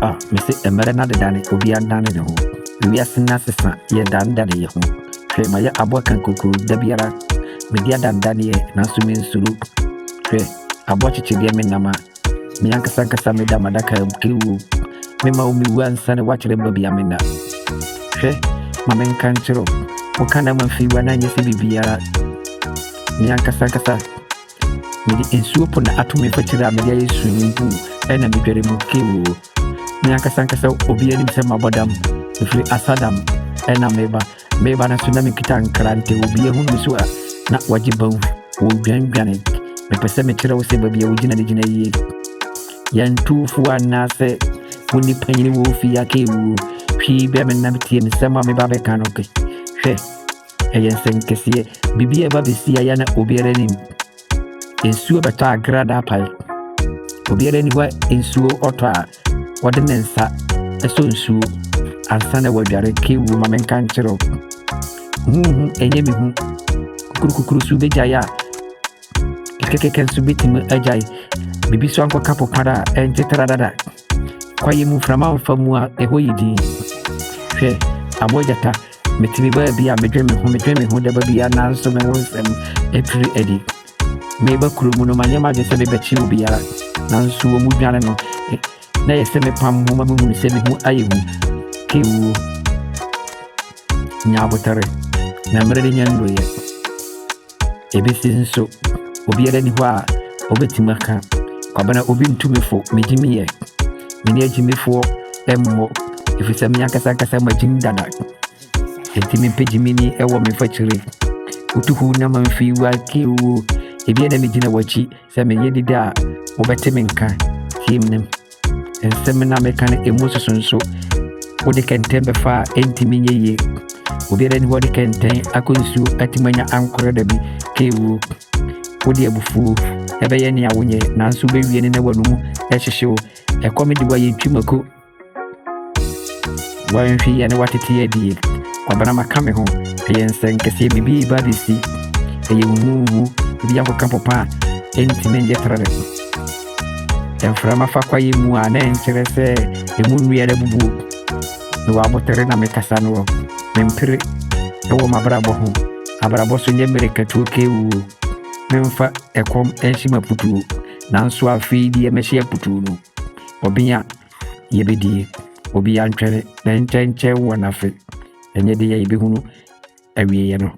Missy Benard Danny, Obi and Danny. We are Sinasisa, ye dan Danny. Maya Abokan Kuku, Debiara, Media dan Danny, Nasumin Sulu. Abochi Chidiamin Nama, Mianka Sanka Samida Madaka, Kiwu. Mema umi wan sana wachile babi amena. Mamen kanchiro. Wakana mfi wana nyesi bibiara. Mianka Sanka Midi insuo pona atumi fachira media yesu nimpu. Ena mibere mukiwu. Mianka Sanka obiye ni msema bodam. Mfri asadam. Ena meba na tsunami kita nkarante. Obiye hunu misua na wajibawu. Ubiangane. Mepese mechira wase babi ya ujina dijina ye. Yantu fuwa nase. Wuni panyini wofi yake wu. Pii beme nabiti ye misema mebabe kanoke. Eyen senkesiye. Bibi eba bisi ya yana obiere ni. Insuo bata agrada pal. Obiere ni wa insuo otwa. Wadenensa. Eso insuo. Ansane wajare kiwu mamenkanchiro. Enye mihu. Kukuru subeja ya. Kekeke subiti mu ajai. Bibi swanko kapo para. Enjeteradada. Kwa ye muframa mfamua eho yidi. Amojata. Metimi baby ya medremi hu deba biya nanso menwonsem epiri edi. Meba kurumuno manyema je sebe bechi ubiyara. Nanso wo mudwane no. Na ye seme pam ho mamu ni seme hu ayehu. Kewu. Nyabotare. Na mrede nyando ye. Ebisi nso. Obiyara ni hwa obetimaka. Kwabana obi ntumefo mejimi ye. Mini ajimifo emmo ifisa Mianka Sanka majindana entimi pejimini ewo mefachire utuhu na manfi wakiwu ebi na mejina wachi se me yedida obetemenka himnem ensem na mekane emuso sonso wode kentembe fa entimi nyeye obiara ni wode kenten akonsu atimanya ankore dabi kewu wode abufu ebe ye ni awonye nanso bewie ne na wanumu ehyehewo ekomedi wa yentwimako wanhwi ya ne watete yedie kwabana makame ho yensenkese bibi babisi eyuhu bibi yanko kampopa entimenje trare enframa fa kwa yimu ana encherese emunu yere bubu no wabotere na mekasa no mempire ewo mabrabo ho abrabo so nyemere katuke wu memfa ekom enhima putu nanso afidi emehye putu no obiya yebedi obiya ntwere na nchenche wona fe enye de ye bihunu awiye no